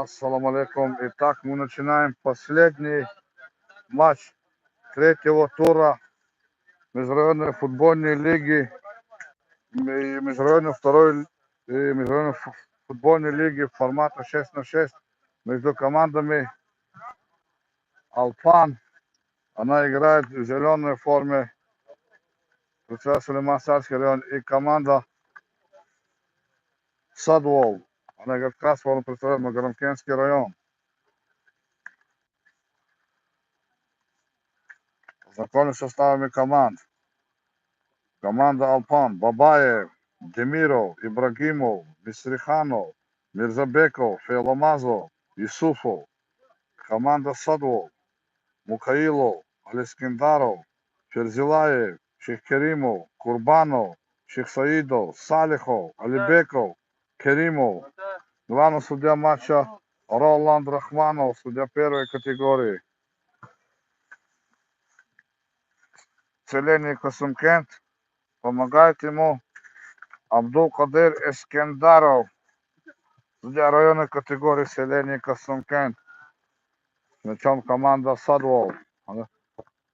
Ассаламу алейкум. Итак, мы начинаем последний матч третьего тура международной футбольной лиги, международной второй международной футбольной лиги формата 6 на 6 между командами Алпан. Она играет в зеленой форме, Сулейман-Сарский район, и команда Садвол. Она играет в красной форме, представляет Магарамкентский район. Знакомы с составами команд. Команда Алпан: Бабаев, Демиров, Ибрагимов, Бистриханов, Мирзабеков, Фейломазов, Юсуфов. Команда Садвол: Мукаилов, Алискиндаров, Ферзилаев, Шейхкеримов, Курбанов, Шейхсаидов, Салихов, Алибеков, Керимов. Главный судья матча Роланд Рахманов, судья первой категории. Селение Касымкент. Помогает ему Абдул-Кадир Эскендаров, судья районной категории селения Касымкент. Мячом команда Садвол.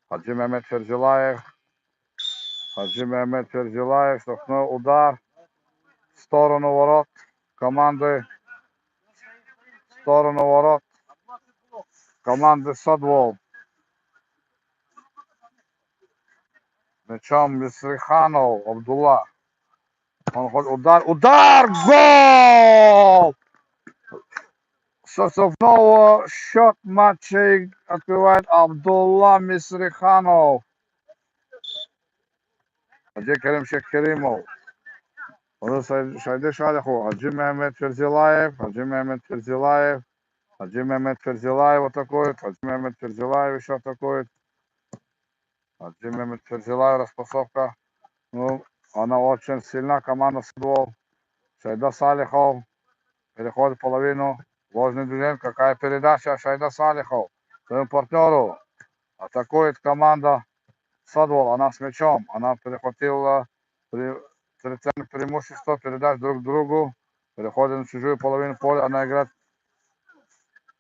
Хаджи Мехмед Ферзилаев. Штрафной удар в сторону ворот команды. Садвол. Мячом Бисриханов Абдулла. Удар! Гол! Со основного счет матча открывает Абдулла Мисриханов. Хаджи Керим Шейхкеримов. Шайде Шалихов. Хаджи Мехмед Ферзилаев. Атакует. Хаджи Мехмед Ферзилаев еще атакует. Хаджи Мехмед Ферзилаев. Распасовка. Она очень сильна, команда Садвол. Шайда Салихов. Переходит половину. Ложный движение. Какая передача? Шайда Салихов своему партнеру. Атакует команда Садвол. Она с мячом. Она перехватила территориальное преимущество. Передач друг другу. Переходит на чужую половину поля. Она играет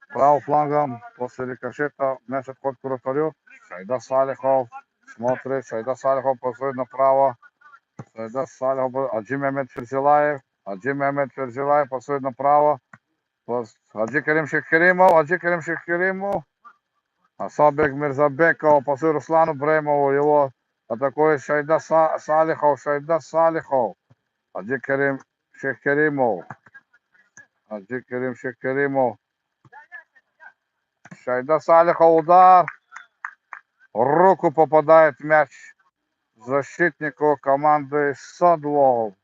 правым флангом. После рикошета мяч отходит к вратарю. Шайда Салихов смотрит. Шайда Салихов посмотрит направо. Хаджи Мехмед Ферзилаев. Посмотрит направо. Хаджи Керим Шейхкеримов. Асабек Мирзабеков. Посмотрит Руслану Бремову. Его атакует Шайда Салихов. Хаджи Керим Шейхкеримов. Шайда Салихов. Удар. Руку попадает мяч защитнику команды Садвол.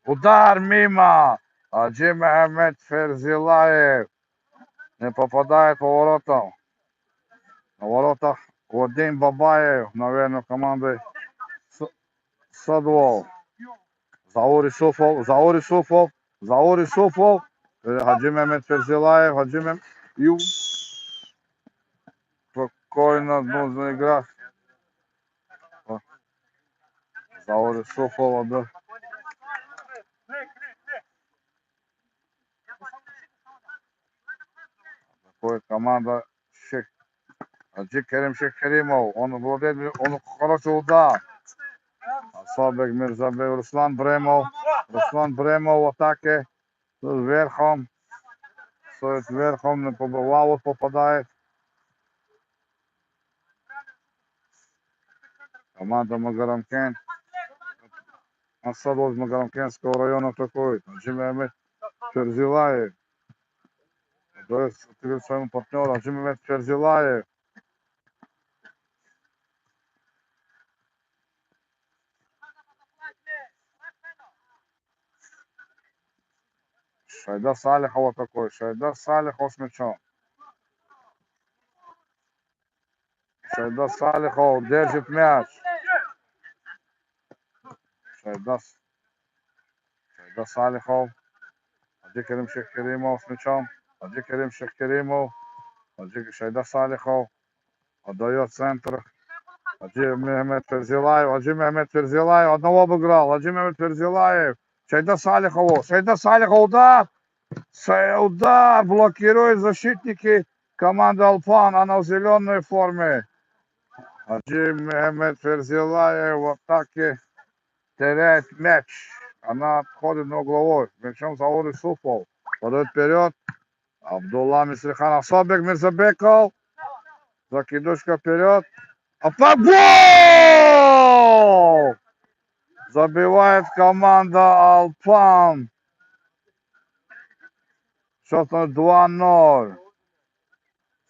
Удар мимо. Хаджи Мехмед Ферзилаев не попадает по воротам. На воротах Вадим Бабаев, наверное, команды Садвол. Заур Исуфов. Хаджи Мехмед Ферзилаев. Спокойно нужно играть. Заур Исуфов, да. Такой команда Хаджи Керим Шейхкеримов. Он хороший удар. Асабек Мирзабеков. Руслан Бремов в атаке. Верхом. Не побывал, попадает. Команда Магарамкент. Асадов из Магарамкентского района атакует. Хаджи Мехмед Ферзилаев. Дает своему партнеру. Хаджи Мехмед Ферзилаев. Шайда Салихов атакует. С мячом. Шайда Салихов держит мяч. Шайда Салихов. Хаджи Керим Шейхкеримов с мячом. Шайда Салихов отдает центр. Хаджи Мехмед Ферзилаев, Хаджи Мехмед Ферзилаев, одного обыграл, Хаджи Мехмед Ферзилаев, Шайда Салихову, Шайда Салихов, удар, удар, блокирует защитники команды Алпан, она в зеленой форме. Хаджи Мехмед Ферзилаев в атаке теряет мяч, она отходит на угловой, мячом Заур Исуфов, подает вперед, Абдулла Мисриханов, Собек Мирзабеков, закидушка вперед, гол! Забивает команда Алпан. Счет 2-0.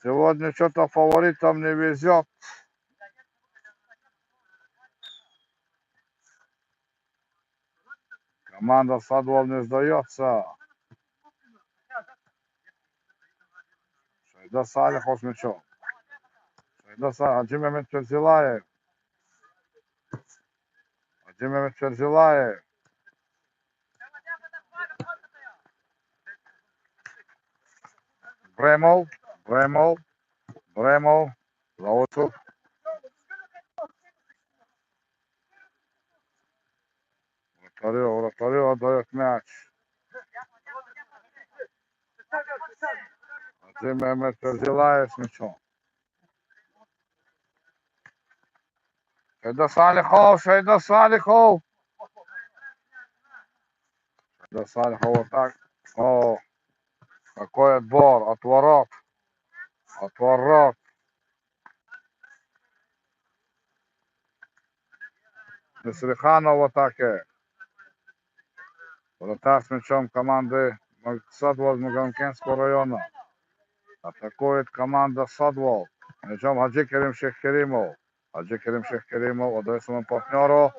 Сегодня что-то фаворитам не везет. Команда Садвол не сдается. Шайда Салихов с мячом. Шайда Салихов. Хаджи Мехмед Ферзилаев. Хаджи Мехмед Ферзилаев. Бремов. Бремов. Бремов. Лаутов. Вратарю отдает мяч. Хаджи Мехмед Ферзилаев с мячом. Шайда Салихов. Шайда Салихов. Шайда Салихов вот так. О, какой отбор. От ворот. От ворот. Мисриханов в атаке. Вратарь с мячом команды Садвол Магамкенского района. Атакует команда Садвол. Мячом Хаджи Керим Шехкеримов. Хаджи Керим Шехкеримов отдает своему партнеру.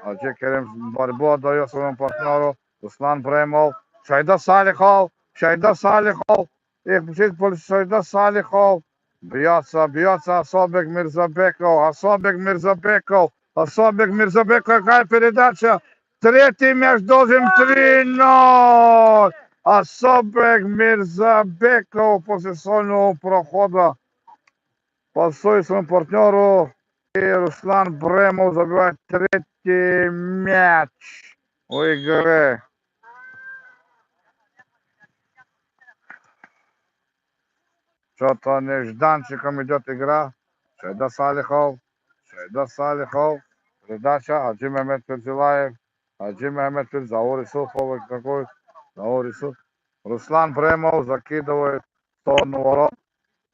Хаджи Керим борьбу отдает своему партнеру. Руслан Бремов. Шайда Салихов. Шайда Салихов. Шайда Салихов. Бьется Асобек Мирзабеков. Асобек Мирзабеков. Асобек Мирзабеков. Какая передача? Третий мяч должен 3-0. Асобек Мирзабеков после сольного прохода пасует своему партнеру. И Руслан Бремов забивает третий мяч в игре. Что-то нежданчиком идет игра. Шайда Салихов. Шайда Салихов. Передача. Хаджи Мехмед Ферзилаев. Хаджи Мехмед Ферзилаев. Заур Исуфов какой. Заур Исуфов. Руслан Бремов закидывает в сторону ворот.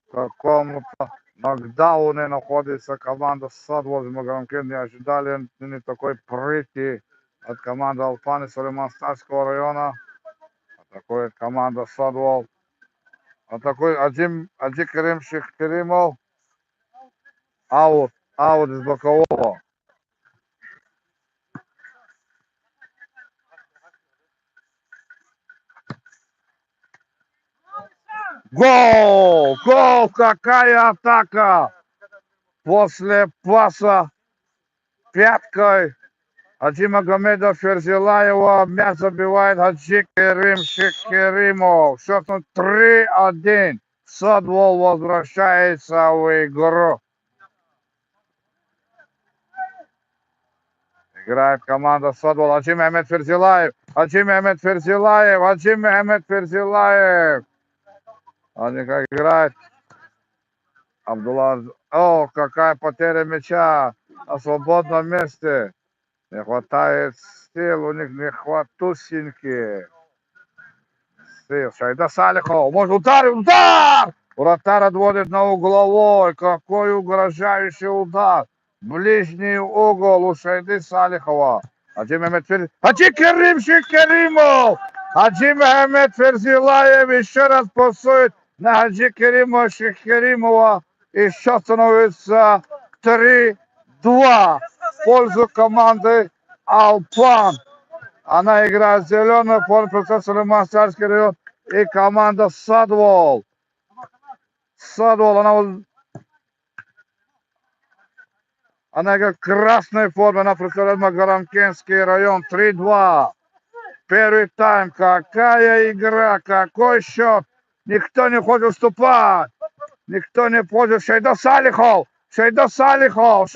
В каком-то нокдауне находится команда Садвол из Магамкин. Не ожидали не такой прыти от команды Алпан из Сулейман-Старского района. Атакует команда Садвол. Атакует Хаджи Керим Шехкеримов. Аут из бокового. Гол! Какая атака! После паса пяткой Хаджи Магомеда Ферзилаева мяч забивает Хаджи Керим Шехкеримов. Счет 3-1. Садвол возвращается в игру. Играет команда Садвол. Хаджи Мехмед Ферзилаев. Хаджи Мехмед Ферзилаев. Хаджи Мехмед Ферзилаев. Они как играет. Абдулла. О, какая потеря мяча на свободном месте. Не хватает сил, у них не хватусеньки. Сил. Шайда Салихов. Может удар! Вратарь отводит на угловой. Какой угрожающий удар. Ближний угол у Шайды Салихова. Хаджи Мехмед Ферзилаев. Хаджи Керим Шехкеримов. Хаджи Мехмед Ферзилаев еще раз пасует на Хаджи Керима Шехкеримова. И счет становится 3-2 в пользу команды Алпан. Она играет в зеленой форме, процесс Сулейман-Старский район. И команда Садвол. Садвол, она играет в красной форме. Она представляет Магарамкенский район. 3-2. Первый тайм. Какая игра, какой счет. Никто не хочет уступать. Никто не хочет. Шайда Салихов. Шейда Салихов.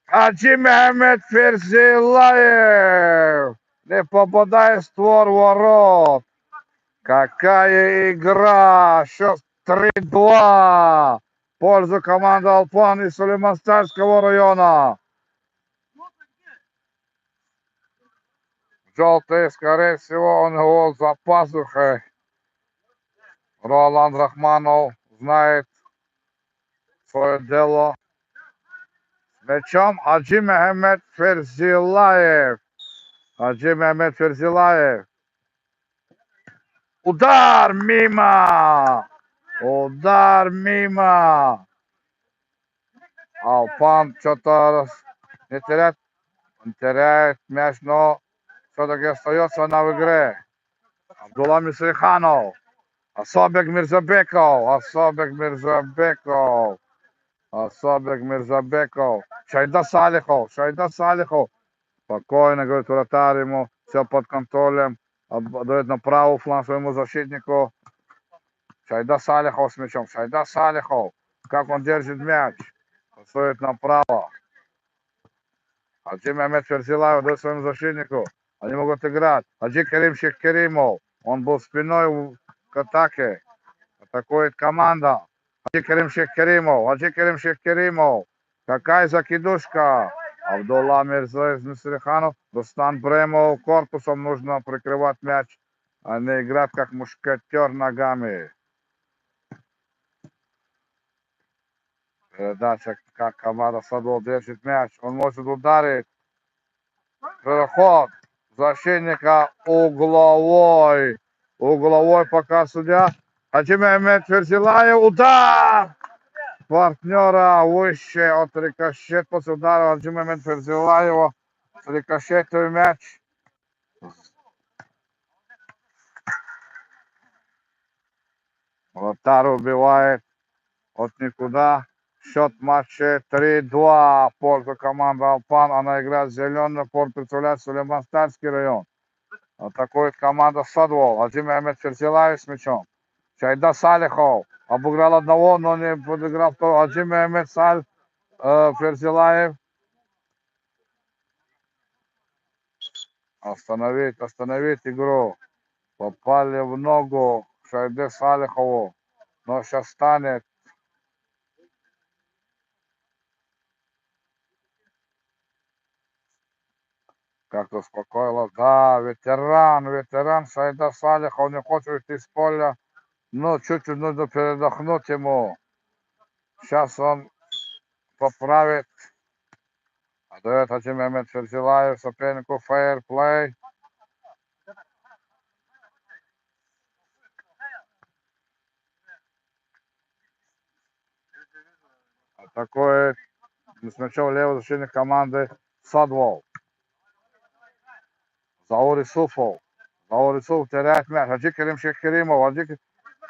Хаджи Мехмед Ферзилаев. Не попадает в створ ворот. Какая игра! Счет 3-2. В пользу команды Алпан из Сулейманстарского района. Желтый, скорее всего, он его за пазухой. Роланд Рахманов знает свое дело. С мячом Хаджи Мехмед Ферзилаев. Хаджи Мехмед Ферзилаев. Удар мимо! Удар мимо! Алпан что-то не теряет мяч, но все-таки остается она в игре. Абдулла Мисриханов. Асабек Мирзабеков. Шайда Салихов. Спокойно, говорит вратарь ему. Все под контролем. Дает на правый фланг своему защитнику. Шайда Салихов с мячом. Шайда Салихов. Как он держит мяч. Стоит направо. Хаджи Мехмед Ферзилаев дает своему защитнику. Они могут играть. Хаджи Керим Шейх Керимов. Он был спиной к атаке. Атакует команда. Хаджи Керим Шейх Керимов. Какая закидушка. Абдулла Мисриханов. Рустам Бремов. Корпусом нужно прикрывать мяч, а не играть как мушкетер ногами. Передача, как команда Садвол держит мяч. Он может ударить. Переход защитника угловой. Угловой пока судья. Хаджи Мехмед Ферзилаев. Удар! Партнера выше от рикошет после удара Хаджи Мехмед Ферзилаева. Рикошетовый мяч. Вратарь убивает от никуда. Счет матча 3-2 в пользу команды Алпан. Она играет зеленый, порт представляет Сулейманстарский район. Атакует команда Садвол. Хаджи Мехмед Ферзилаев с мячом. Шайда Салихов. Обыграл одного, но не подыграл второго. Хаджи Мехмед Ферзилаев. Остановить игру. Попали в ногу Шайде Салихову. Но сейчас станет. Как успокоило. Да, ветеран Шайда Салихов не хочет идти с поля. Ну, чуть-чуть нужно передохнуть ему. Сейчас он поправит. Отдает Хаджи Мехмед Ферзилаев сопернику фейерплей. Атакует с мячом левый защитник команды Садвол. Заур Исуфов теряет мяч. Хаджи Керим Шейх Керимов.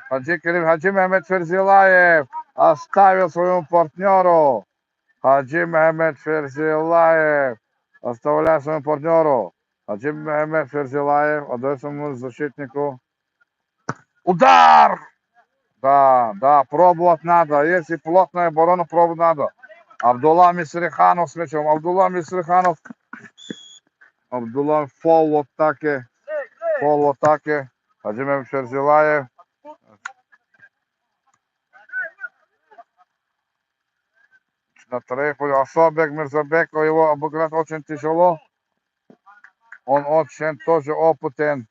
Хаджи Мехмед Ферзилаев оставил своему партнеру. Хаджи Мехмед Ферзилаев оставляет своему партнеру. Хаджи Мехмед Ферзилаев отдает своему защитнику. Удар! Да, пробовать надо. Если плотная оборона, пробовать надо. Абдулла Мисриханов с мячом. Абдулла фол в атаке. Хаджи Мехмед Ферзилаев. На трейфу Асабек Мирзабеков, его обыграть очень тяжело. Он очень тоже опытен.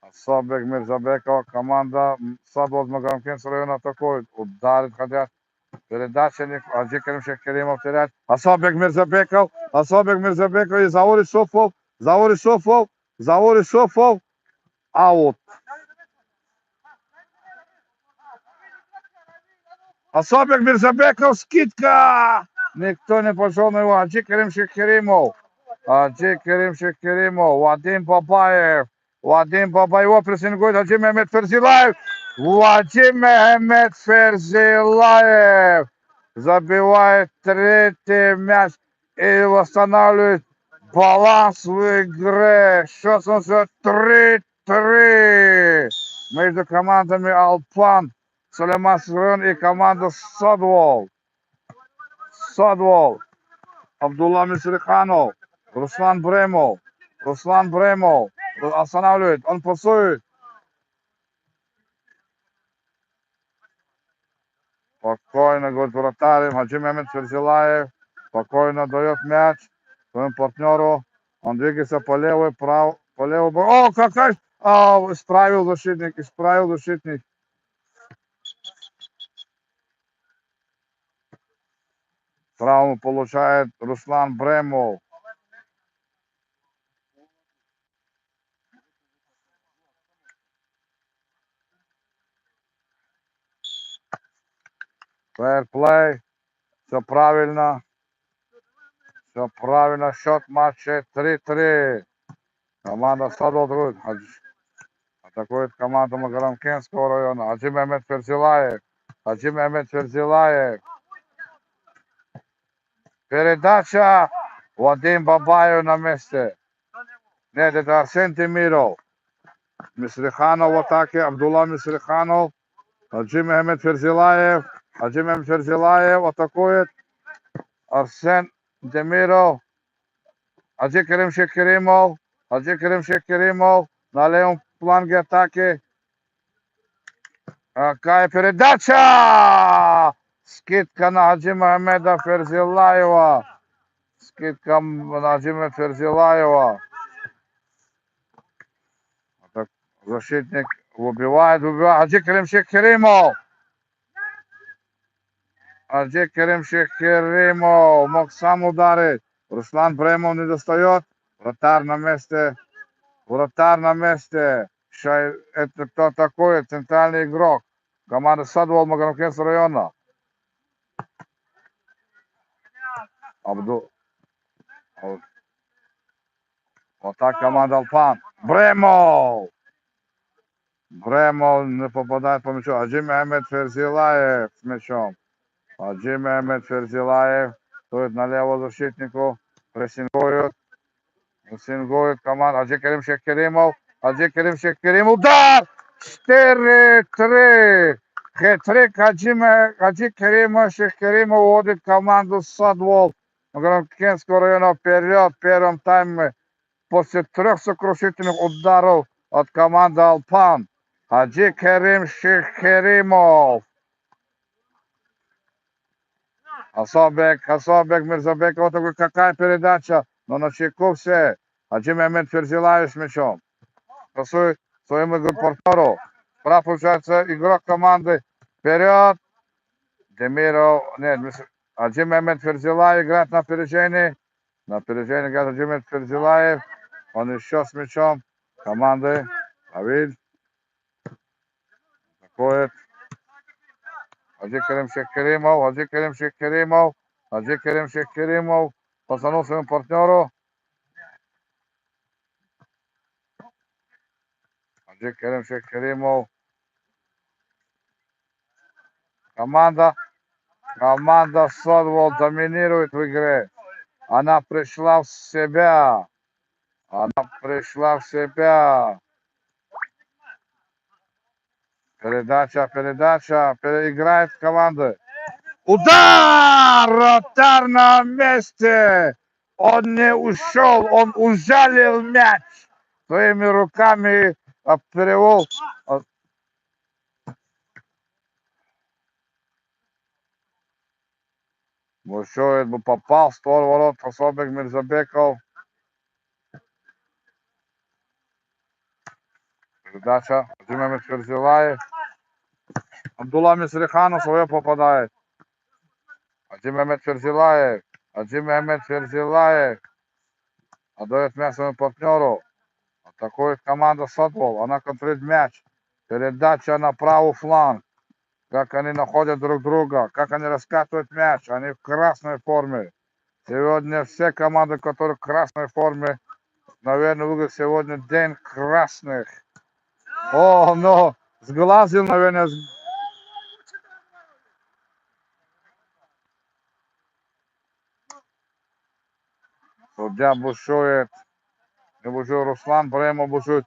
Асабек Мирзабеков, команда Садвол Магамкинского района атакует. Ударит, хотят. Передача Хаджи Керим Шейх Керимов теряет. Асабек Мирзабеков и Заур Исуфов. Аут. Асабек Мирзабеков, скидка. Никто не пошел на его. Хаджи Керим Шейх Керимов. Вадим Бабаев. Его прессингует Хаджи Мехмед Ферзилаев. Вадим Мехмед Ферзилаев забивает третий мяч и восстанавливает баланс в игре. Счет 3-3. между командами Алпан, Сулейман Сырон и команда Садвол. Садвол. Абдулла Мисриханов. Руслан Бремов. Руслан Бремов. Останавливает. Он пасует. Спокойно, говорит вратарь. Хаджи Мехмед Ферзилаев. Спокойно дает мяч своему партнеру. Он двигается по левой, по левой. О, какая! Исправил защитник. Травму получает Руслан Бремов. Фэрплей. Все правильно. Счет матча 3-3. Команда Садвол атакует команду Магарамкентского района. Хаджи Мехмед Ферзилаев. Передача. Вадим Бабаев на месте. Нет, это Арсен Темиров. Мисриханов в атаке. Абдулла Мисриханов. Хаджи Мехмед Ферзилаев атакует. Арсен Темиров. Хаджи Керим Шекеримов. На левом фланге атаки. Какая передача! Скидка на Хаджи Мехмеда Ферзилаева. Так, защитник убивает. Хаджи Керим Шекеримов мог сам ударить. Руслан Бремов не достает. Вратарь на месте. Это кто такой? Центральный игрок. Команда Садвол Магарамкентского района. Вот так команда Алпан. Бремов не попадает по мячу. Хаджи Мехмед Ферзилаев с мячом. Хаджи Мехмед Ферзилаев стоит на левого защитнику. Прессингует команда. Хаджи Керим Шекеримов. Удар! 4-3. Хет-трик Хаджи Керима Шекеримов уводит команду Садвол Магарамкентского района вперед в первом тайме. После 3 сокрушительных ударов от команды Алпан. Хаджи Керим Шекеримов. Асабек Мирзабеков. Вот какая передача. Но на чеку все. Хаджи Мехмед Ферзилаев с мячом. Пасует своему партнеру. Справа получается игрок команды. Вперед. Демиров. Нет, Хаджи Мехмед Ферзилаев играет на опережении. Играет Хаджи Мехмед Ферзилаев. Он еще с мячом команды. Давид. Такое. Хаджи Керим Шекеримов. Позвонил своему партнеру. Хаджи Керим Шекеримов. Команда Садвол доминирует в игре. Она пришла в себя. Передача. Переиграет команды. Удар! Вратарь на месте. Он не ушел. Он ужалил мяч. Своими руками перевел. Бушует бы попал в створ ворот. Асабек Мирзабеков. Передача. Хаджи Мехмед Ферзилаев. Абдулла Мисриханов свое попадает. Хаджи Мехмед Ферзилаев. Отдает мяч своему партнеру. Атакует команда Садвол. Она контролирует мяч. Передача на правый фланг. Как они находят друг друга. Как они раскатывают мяч. Они в красной форме. Сегодня все команды, которые в красной форме, наверное, выиграют сегодня день красных. Но сглазил, наверное. Судья бушует. Руслан Бремов бушует.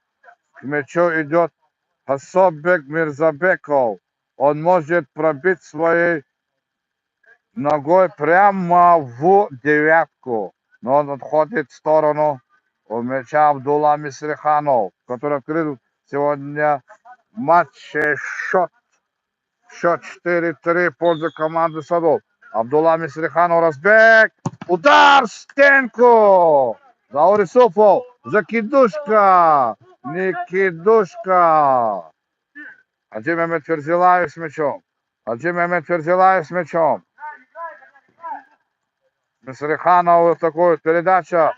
К мячу идет Хасобек Мирзабеков. Он может пробить своей ногой прямо в девятку. Но он отходит в сторону у мяча Абдулла Мисриханов, который открыл сегодня матче счет 4-3 в пользу команды Садов. Абдулла Мисриханов разбег. Удар в стенку. Заур Исупов. Закидушка. Никидушка. Хаджи Мехмед Ферзилаев с мячом. Хаджи Мехмед Ферзилаев с мячом. Мисриханов такой передача.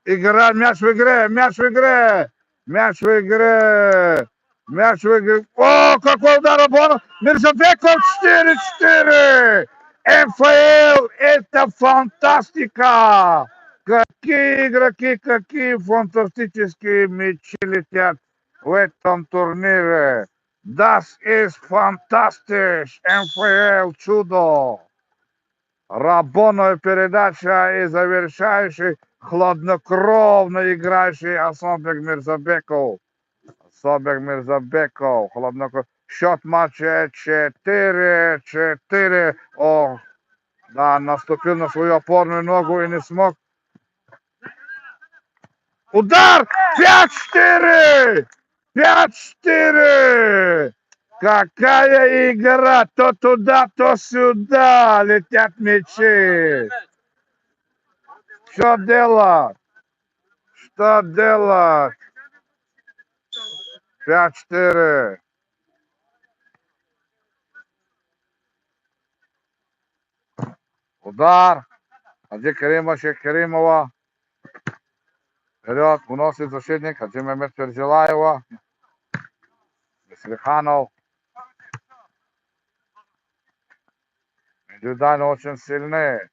Игра, мяч в игре, мяч в игре. Мяч в игре. Мяч в игре. О, какой удар обороны. Мирзабеков 4-4. МФЛ, это фантастика. Какие игроки, какие фантастические мячи летят в этом турнире. Das ist fantastisch. МФЛ чудо. Рабонова передача и завершающий, хладнокровно играющий Асанбек Мирзабеков. Асанбек Мирзабеков, хладнокровно. Счет матча 4-4. О, да, наступил на свою опорную ногу и не смог. Удар! 5-4! 5-4! Какая игра! То туда, то сюда летят мячи. Что делать? Что делать? 5-4. Удар. Хаджи Каримова, Шейх Каримова. Вперед, уносит защитник. Хаджи Мехмед Ферзилаева. Мисриханов. Индивидуально очень сильные.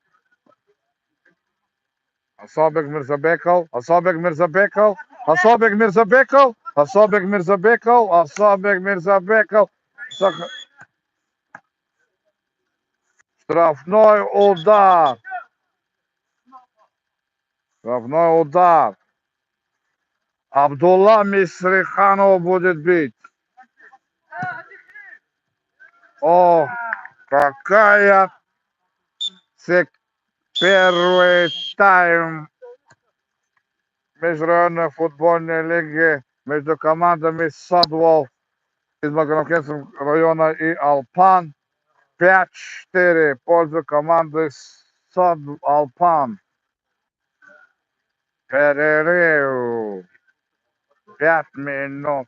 Асанбек Мирзабеков. Асанбек Мирзабеков. Асанбек Мирзабеков. Асанбек Мирзабеков. Асанбек Мирзабеков. Штрафной удар. Штрафной удар. Абдулла Мисриханов будет бить. О, какая первый тайм международной футбольной лиги между командами Садвол из Магомедского района и Алпан. 5-4 в пользу команды Алпан. Перерыв. 5 минут.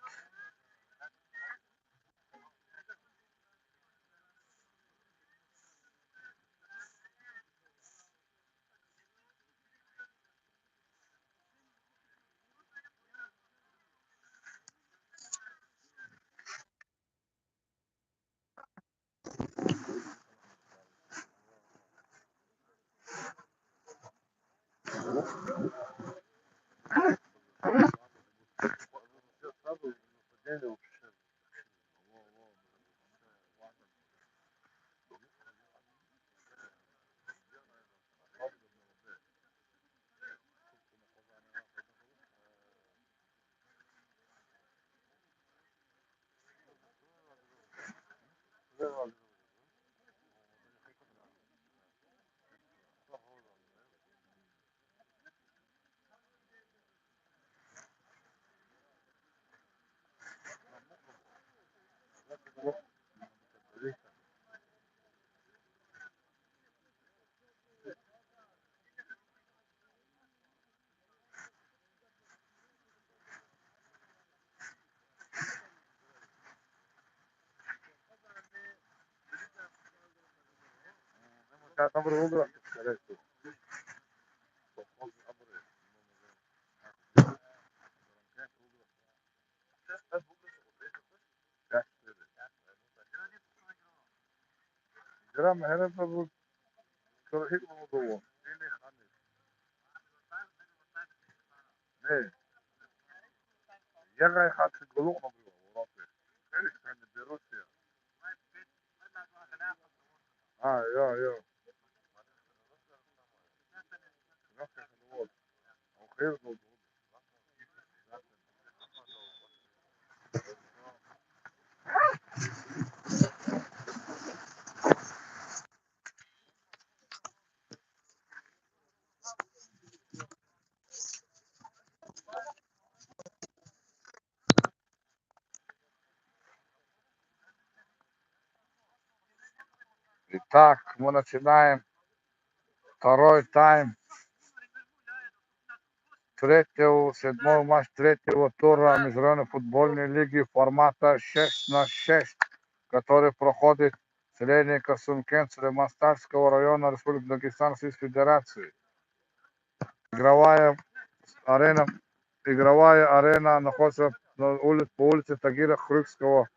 Грам Херета был Шархит Мамудова. Не, я гайхат голуб набил. Они берут все. Я. Вот. Он хер был. Итак, мы начинаем второй тайм седьмой матч третьего тура Международной футбольной лиги формата 6-6, который проходит в селении Касумкент Сулейман-Старского района Республики Дагестан Российской Федерации. Игровая арена находится по улице Тагира Хрюкского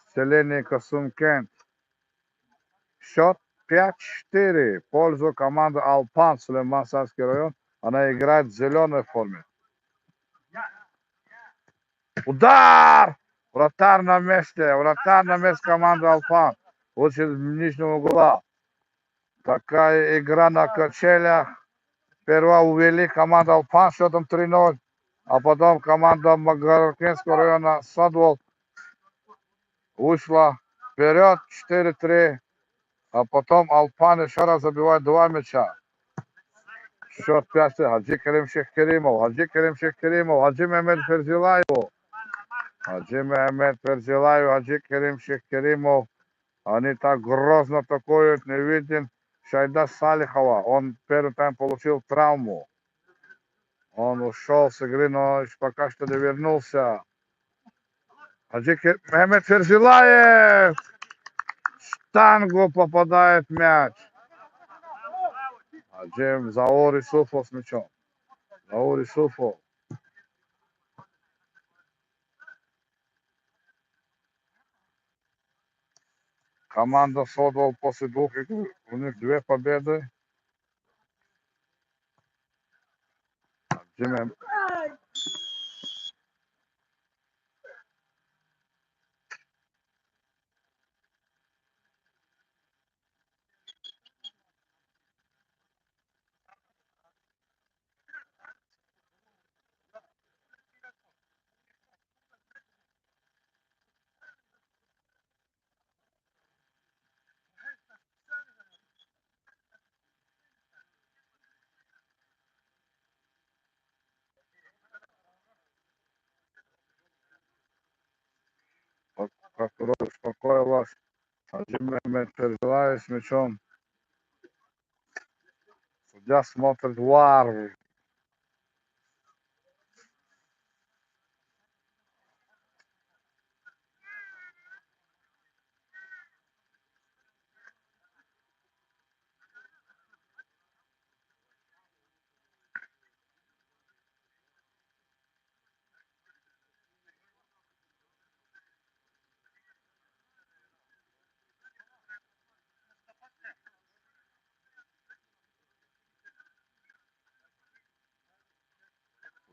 в селении Касумкент. Счет 5-4 в пользу команды Алпан, Сулейман-Сарский район. Она играет в зеленой форме. Удар! Вратарь на месте команды Алпан. Лучше из нижнего угла. Такая игра на качелях. Сперва увели команду Алпан счетом 3-0. А потом команда Магаркинского района Садвол вышла вперед 4-3. А потом Алпан еще раз забивает 2 мяча. Счет 5. Хаджи Керим Шехкеримов. Хаджи Мехмед Ферзилаев. Хаджи Керим Шехкеримов. Они так грозно атакуют. Не виден Шайда Салихова. Он первый тайм получил травму. Он ушел с игры, но пока что не вернулся. Мехмед Ферзилаев. Штангу попадает мяч. Заур Исуфов с мячом. Заур Исуфов. Команда Содвол после 2 игр. У них 2 победы. Прокурор успокоилась. Хаджи Мехмед Ферзилаев с мячом. Судья смотрит ВАР.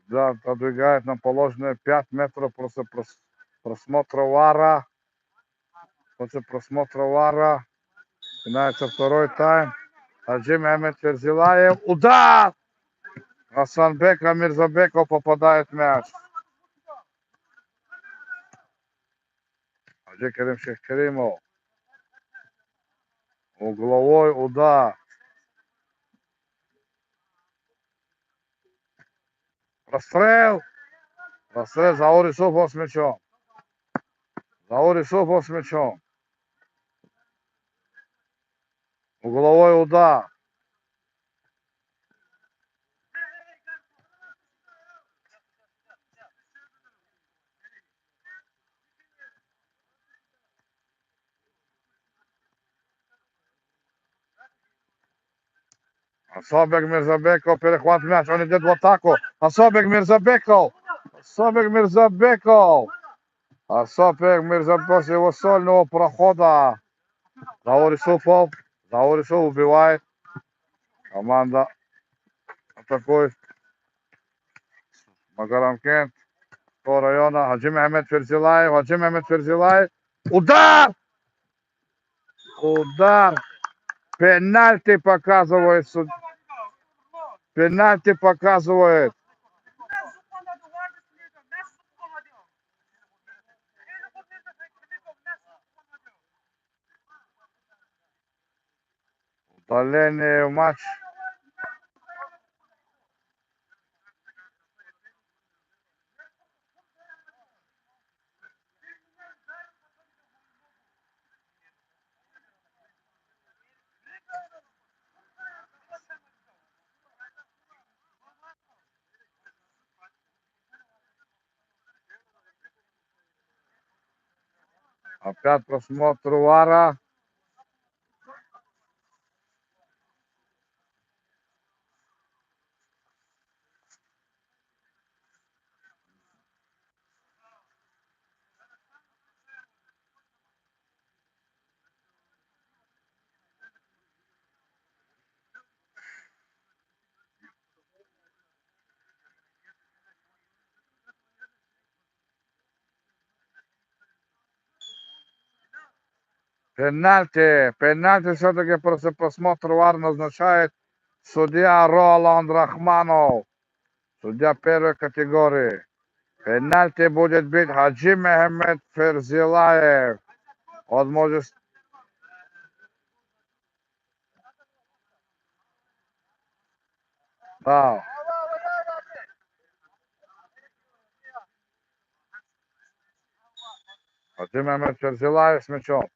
Да, продвигает на положенные 5 метров после просмотра ВАРа. После просмотра ВАРа начинается второй тайм. Хаджи Мехмед Ферзилаев. Удар! Асанбек Мирзабеков попадает в мяч. Хаджи Керим Шехкеримов. Угловой удар. Расстрел. Заур Исуфов с мячом. Угловой удар. Асанбек Мирзабеков, перехват мяч, он идет в атаку. Асанбек Мирзабеков после его сольного прохода. Заур Исуфов убивает. Команда атакует. Магарамкент района. Хаджи Мехмед Ферзилаев. Удар! Пенальти показывает. Удаление в матч. Опять просмотр ВАРа. Пенальти все-таки после просмотра ВАР назначает судья Роланд Рахманов. Судья первой категории. Пенальти будет бить Хаджи Мехмед Ферзилаев. Он может... Да. Хаджи Мехмед Ферзилаев с мячом.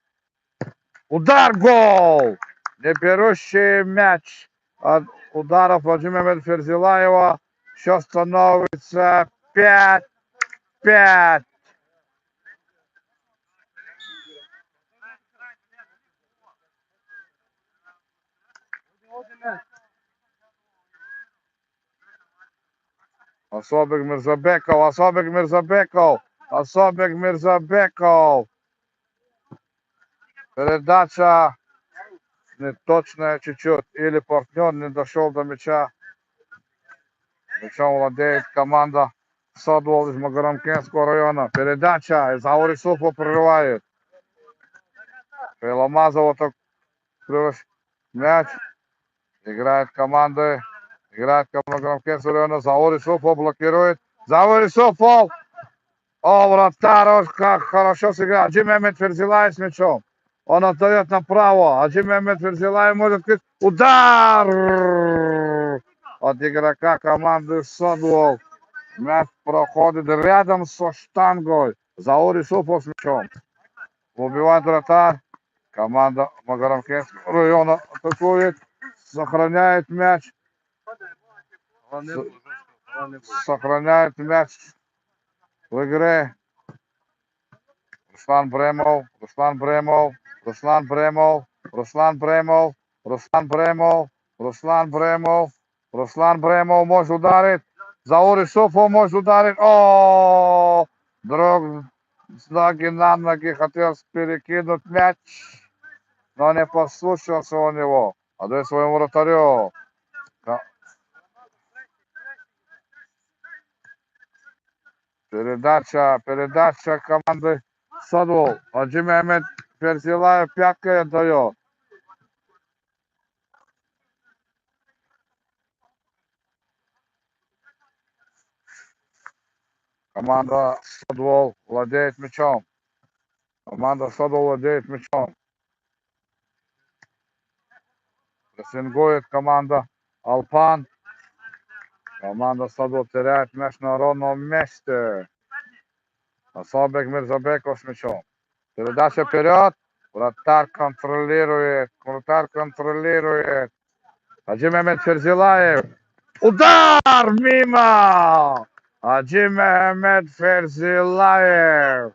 Удар, гол! Не берущий мяч от ударов Хаджи Мехмед Ферзилаева. Счет становится 5-5. Особик Мирзабеков. Передача неточная чуть-чуть. Или партнер не дошел до мяча. Мячом владеет команда Садвол из Магарамкентского района. Передача. Заори Суфов прерывает. Пеламазова так мяч. Играет команда Магарамкентского района. Заори Суфов блокирует. Заори Суфов. О, вратарь, как хорошо сыграл. Хаджи Мехмед Ферзилаев с мячом. Он отдает направо. Хаджи Мехмед Ферзилаев может... Удар! От игрока команды Садвол. Мяч проходит рядом со штангой. Заори Суфов с мячом. Убивает вратарь. Команда Магарамкентского района атакует. Сохраняет мяч. Сохраняет мяч в игре. Руслан Бремов может ударить. Заори Суфов может ударить. О, друг с ноги на ноги хотел перекинуть мяч, но не послушался у него. Отдает своему вратарю. Передача команды Садвол. Хаджи Мехмед Ферзилаев пяткой отдает. Команда Садвол владеет мячом. Прессингует команда Алпан. Команда Садвол теряет мяч на ровном месте. Особик Мирзабеков с мячом. Передача вперед. Вратарь контролирует. Хаджи Мехмед Ферзилаев. Удар мимо! Хаджи Мехмед Ферзилаев.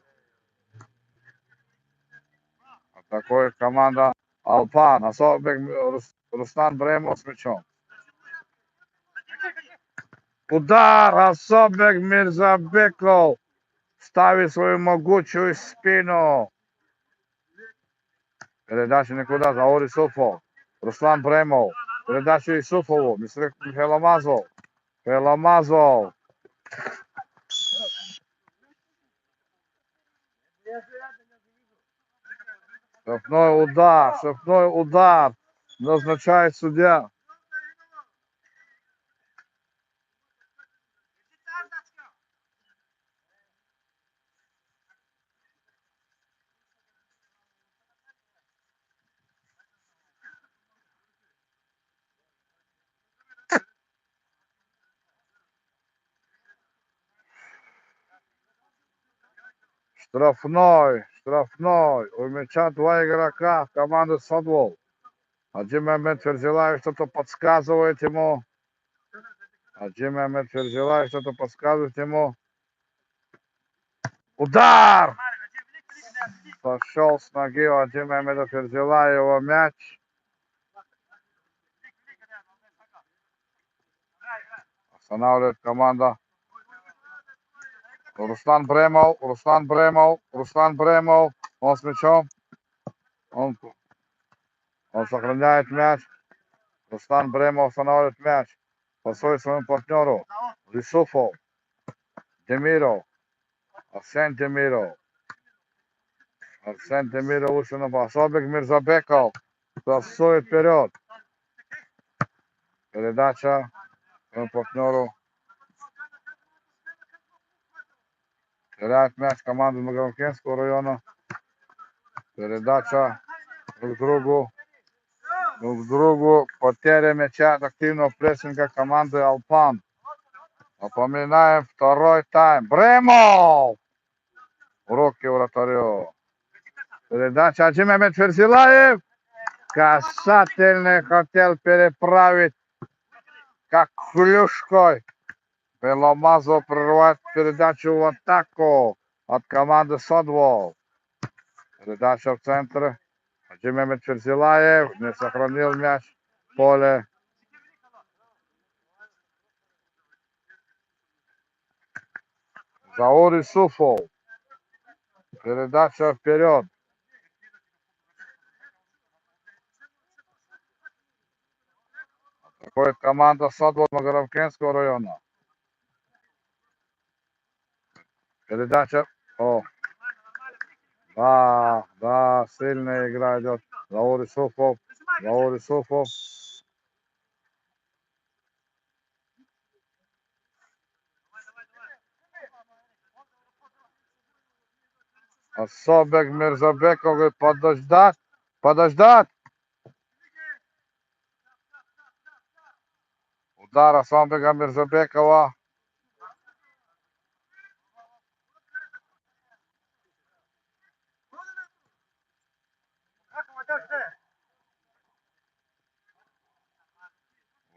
Атакует команда Алпан. Особик Руслан Бремов с мячом. Удар! Особик Мирзабеков ставит свою могучую спину. Передача никуда. Заори Суфов. Руслан Бремов. Передача Исуфову. Пеламазов. Штрафной удар. Назначает судья. Штрафной. У мяча два игрока команды Садвол. Хаджи Мехмед Ферзилаев что-то подсказывает ему. Удар! Сошел с ноги Вадим Мамедов, взяла его мяч. Останавливает команда. Руслан Бремов. Он с мячом. Он сохраняет мяч. Руслан Бремов останавливает мяч. Пасует своему партнеру. Лисуфов. Демиров. Арсен Демиров лучше на Асобик Мирзабеков. Пасует вперед. Передача своему партнеру. Теряет мяч команда Магарамкентского района. Передача друг другу. Потеря мяча от активного прессинга команды Алпан. Напоминаем, второй тайм. Бремов! Руки вратарю. Передача Аджи Мехмед Ферзилаев. Касательный хотел переправить как клюшкой. Беломазов прерывает передачу в атаку от команды Садвол. Передача в центр. Аджи Мехмед Ферзилаев не сохранил мяч в поле. Заур Исуфов. Передача вперед. Атакует команда Садвол Магарамкентского района. Передача. Да, сильная игра идет. Заур Исуфов. Асобек Мирзабеков говорит, подождать. Удар Асобека Мирзабекова.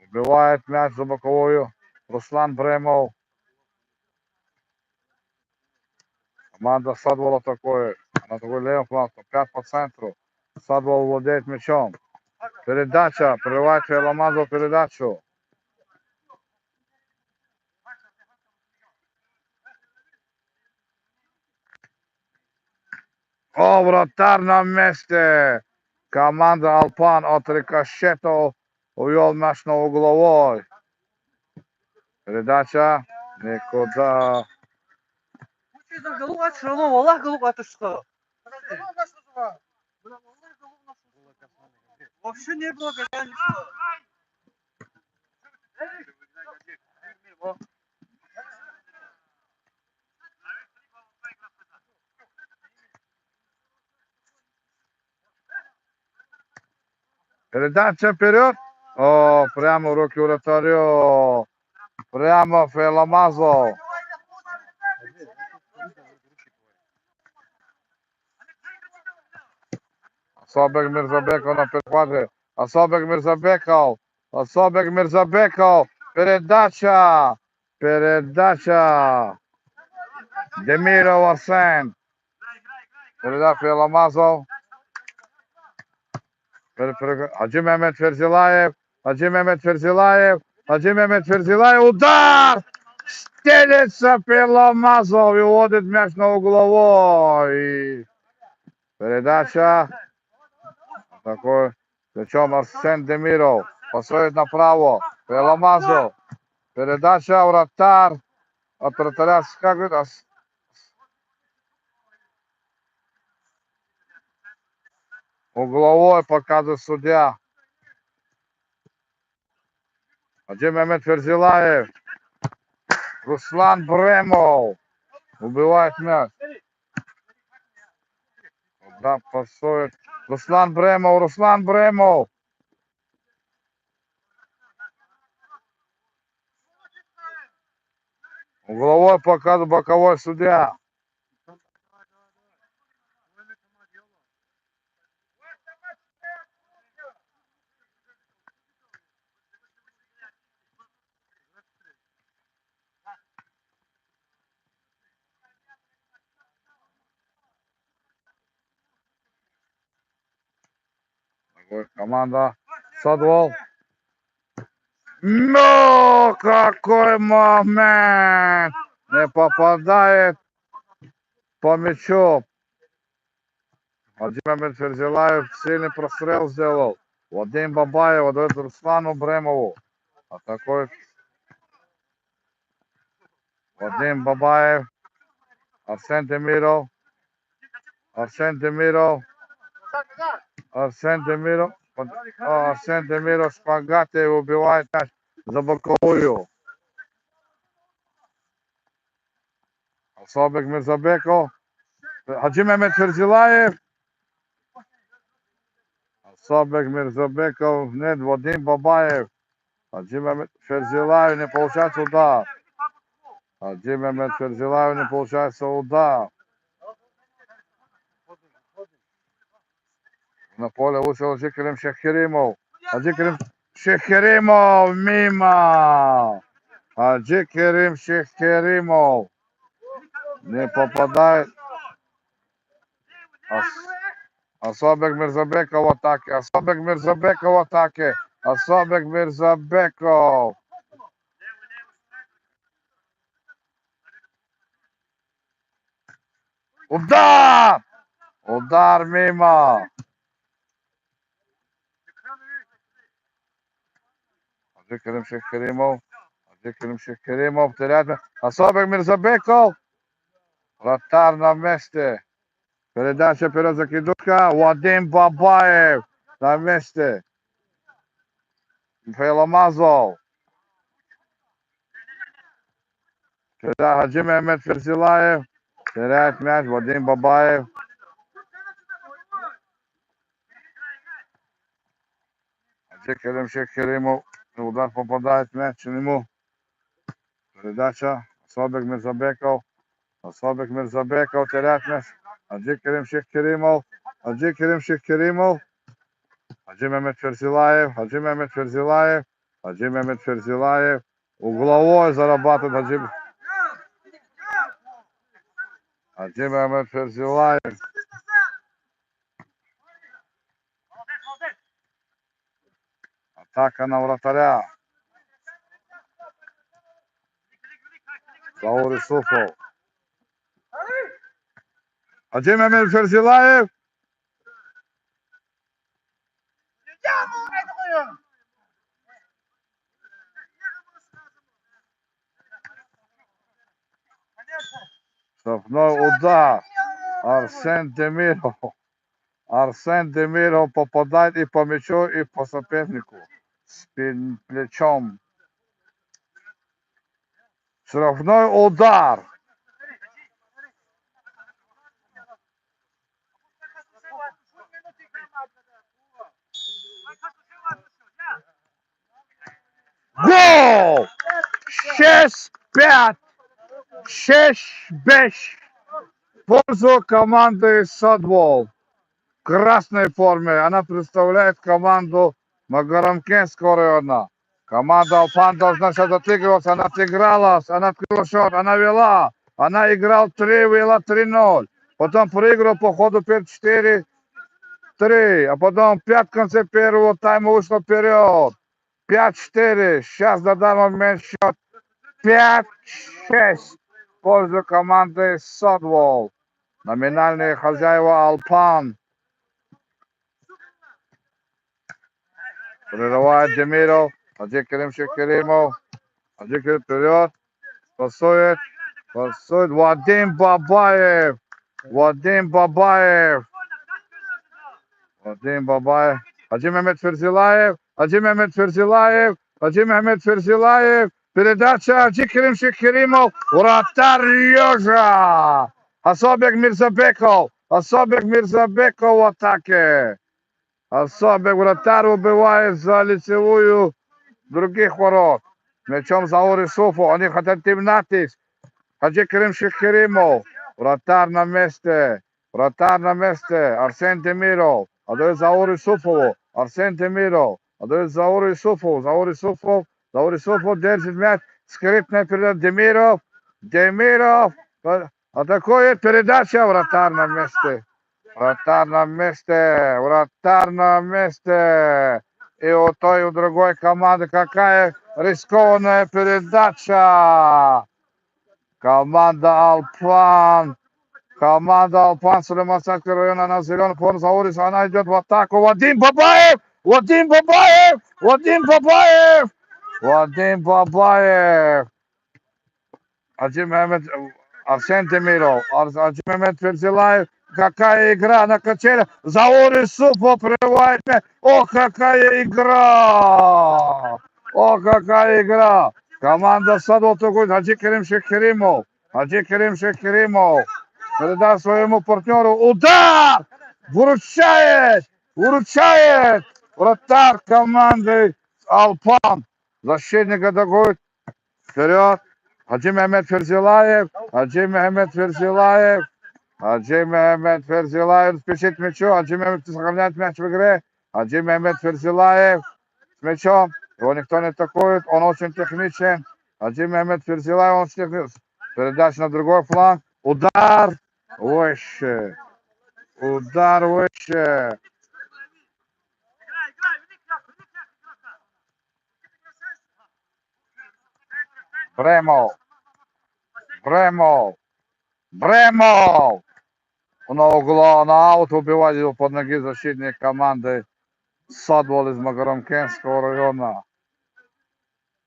Убивает мяч за боковую. Руслан Бремов. Команда Садвол атакует. На такой левый фланг. Опять по центру. Садвол владеет мячом. Передача. Прерывает Феламазов передачу. Вратарь на месте. Команда Алпан от рикошета увел мяч на угловой. Передача. Никуда. Вообще не было ничего. Передача вперед. Прямо в руки вратарю. Прямо Феламазов. Асобек Мирзабеков на перехвате. Асобек Мирзабеков. Передача. Демиров Арсен. Передача Феламазов. Аджи Мехмед Ферзилаев. Удар! Стелится Феламазов и уводит мяч на угловой. Передача. Такой. Причем Арсен Демиров. Посмотрит направо. Феламазов. Передача вратарь. От вратаря скакивает. Угловой показывает судья. Аджи Мехмед Ферзилаев. Руслан Бремов. Убивает мяч. Да, пасует. Руслан Бремов. Угловой показывает боковой судья. Команда Садвол. Ну, какой момент! Не попадает по мячу. Владимир Ферзилаев сильный прострел сделал. Вадим Бабаев отдает Руслану Бремову. Атакует Вадим Бабаев. Арсен Демиров. Арсен Демиров. Арсен Демиров. Арсен Демиров шпагаты убивает мяч за боковую. Асабек Мирзабеков. Хаджи Мехмед Ферзилаев. Асабек Мирзабеков. Нет, Вадим Бабаев. Хаджи Мехмед Ферзилаев, не получается удар. Хаджи Мехмед Ферзилаев, не получается удар. На поле вышел Хаджи Керим Шехеримов. Хаджи Керим Шехеримов мимо. Хаджи Керим Шехеримов не попадает. Асабек Мирзабеков в атаке. Асабек Мирзабеков в атаке. Асабек Мирзабеков. Удар! Удар мимо. Хаджи Керим Шехеримов. Хаджи Керим Шехеримов теряет. Асабек Мирзабеков. Вратарь на месте. Передача вперед, закидушка. Вадим Бабаев на месте. Михаил Амазов. Хаджи Мехмед Ферзилаев. Теряет мяч. Вадим Бабаев. Хаджи Керим Шехеримов. Удар попадает мяч к нему. Передача. Асабек Мирзабеков. Асабек Мирзабеков теряет мяч. Хаджи Керим Шехеримов. Хаджи Керим Шехеримов. Хаджи Мехмед Ферзилаев. Хаджи Мехмед Ферзилаев. Хаджи Мехмед Ферзилаев. Угловой зарабатывает Хаджи Мехмед Ферзилаев. Атака на вратаря. Заур Исуфов. Хаджи Мехмед Ферзилаев. Штрафной удар. Арсен Демиров. Арсен Демиров попадает и по мячу, и по сопернику. С плечом. Штрафной удар. Гол! 6-5. 6-5. В пользу команды Садвол. В красной форме. Она представляет команду Магарамкентского района. Команда Алпан должна сейчас отыгрываться. Она отыгралась. Она открыла счет. Она вела. Она играла 3, вела 3-0. Потом проиграла по ходу 5-4. 3, а потом 5 в конце первого тайма вышло вперед. 5-4. Сейчас на данный момент счет 5-6 в пользу команды Садвол. Номинальные хозяева Алпан. Прерывает Демиров. Хаджи Керим Шехеримов. Хаджи Керим вперед. Пасует. Пасует Вадим Бабаев. Вадим Бабаев. Вадим Бабаев. Хаджи Мехмед Ферзилаев. Хаджи Мехмед Ферзилаев. Хаджи Мехмед Ферзилаев. Передача Хаджи Керим Шехеримов. Вратарь Ёжа. Асабек Мирзабеков. Асабек Мирзабеков в атаке. Асабек вратарь убивает за лицевую других ворот. Мячом Заур Исуфов. Они хотят темнатись. Хаджи Керим Шехеримов. Вратарь на месте. Вратарь на месте. Арсен Демиров. Отдает Заур Исуфову. Арсен Демиров. Отдает Заур Исуфову. Заур Исуфов. Заур Исуфов держит мяч. Скрипная передача. Демиров. Демиров. Атакует. Передача. Вратарь на месте. Вратарь на месте, вратарь на месте. И у той, и у другой команды какая рискованная передача. Команда Алпан Сулейманского района на зеленый фон за улицу. Она идет в атаку. Вадим Бабаев! Вадим Бабаев! Вадим Бабаев! Вадим Бабаев! Хаджи Мehmet Арсен Демиров. Хаджи Мehmet Ферзилаев. Какая игра на качелях. Заурис Супов прерывает. О, какая игра! О, какая игра! Команда Садотугуд. Хаджи Керим Шекеримов. Хаджи Керим Шекеримов. Передаст своему партнеру. Удар! Выручает! Выручает! Вратарь команды Алпан. Защитник атакует. Вперед! Хаджи Мehmet Ферзилаев. Хаджи Мehmet Ферзилаев. Хаджи Мehmet Ферзилаев спешит к мячу. Хаджи Мehmet сохраняет мяч в игре. Хаджи Мehmet Ферзилаев с мячом. Его никто не атакует. Он очень техничен. Хаджи Мehmet Ферзилаев. Он техничен. Передача на другой фланг. Удар. Выше. Удар выше. Бремов. Бремов. Бремов. На угла, на аут убивает его под ноги защитник команды Садвол из Макаромкенского района.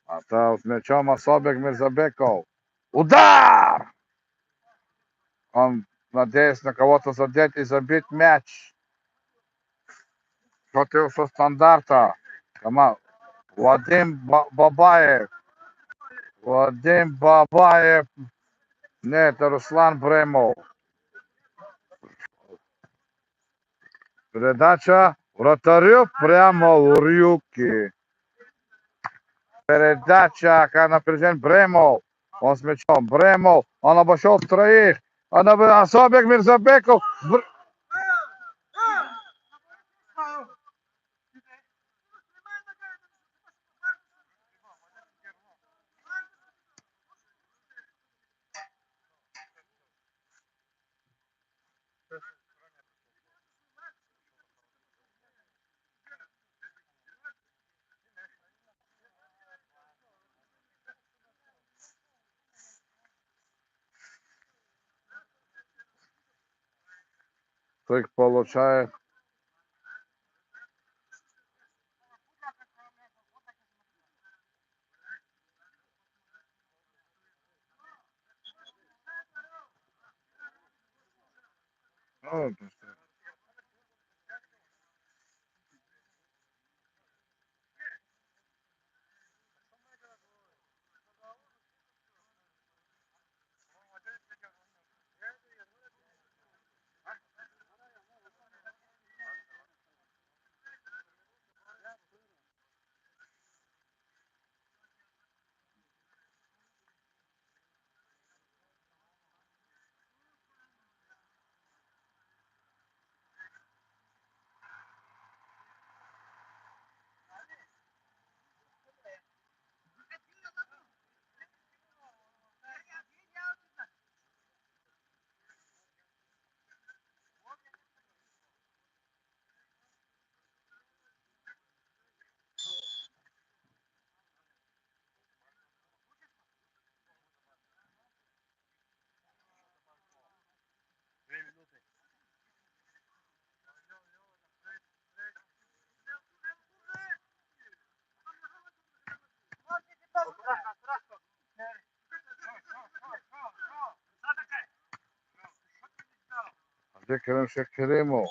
А то с мячом Асобек Мирзабеков. Удар! Он надеется на кого-то задеть и забить мяч. Против со стандарта. Вадим Бабаев. Вадим Бабаев. Нет, это Руслан Бремов. Передача вратарю прямо в руки. Передача, как напряжен Бремов. Он с мячом. Бремов. Он обошел троих. Асобек Мирзабеков. Тык получает. Керим Шекеримов.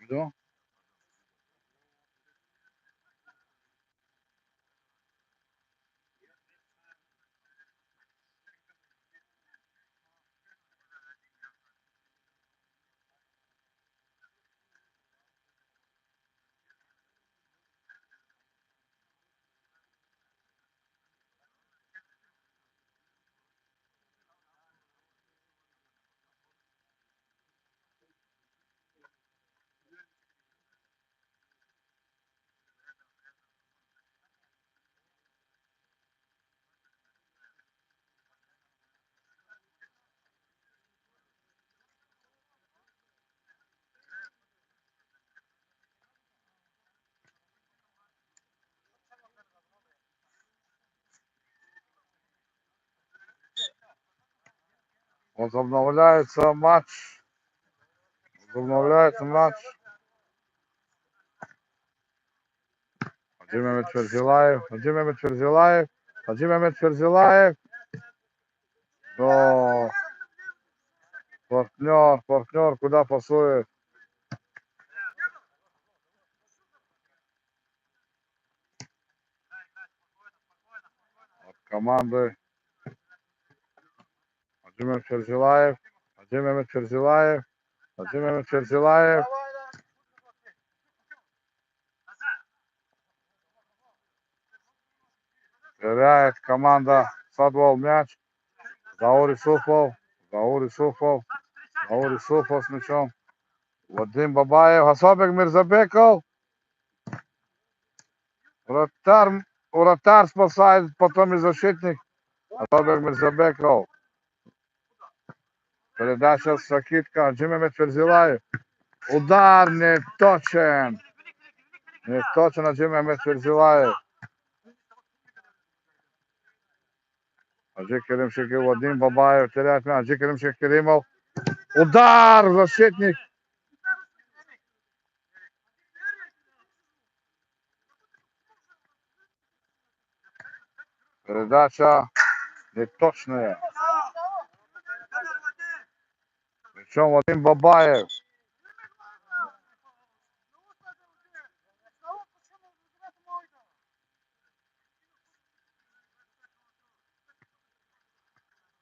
Кто? Возобновляется матч. Возобновляется матч. Хаджи Мехмед Ферзилаев. Хаджи Мехмед Ферзилаев. Хаджи Мехмед Ферзилаев. Но партнер куда пасует? От команды Хаджи Мехмед Ферзилаев. Хаджи Мехмед Ферзилаев. Хаджи Мехмед Ферзилаев. Теряет команда Садвол мяч. Заур Исуфов. Заур Исуфов. Заур Исуфов с мячом. Вадим Бабаев. Хасобек Мирзабеков. Вратарь спасает, потом и защитник. Хасобек Мирзабеков. Передача Сакитка. Хаджи Мехмед Ферзилаев. Удар не точен. Не точен Хаджи Мехмед Ферзилаев. Хаджи Керим Шекерим. Вадим Бабаев теряет мяч. Хаджи Керим Шекеримов. Удар! Защитник. Передача неточная. Причем Вадим Бабаев.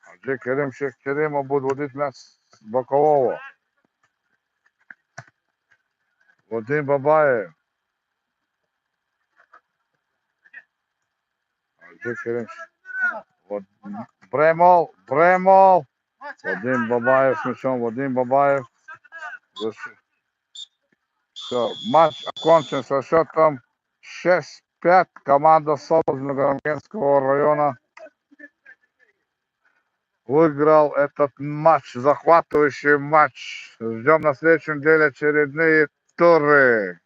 Хаджи Керим Шекеримов будет водить мяч с бокового. Вадим Бабаев. Хаджи Керим. Бремол. Вадим Бабаев с мячом. Вадим Бабаев. Все, матч окончен со счетом 6-5. Команда Соболь Многоармянского района выиграл этот матч, захватывающий матч. Ждем на следующей неделе очередные туры.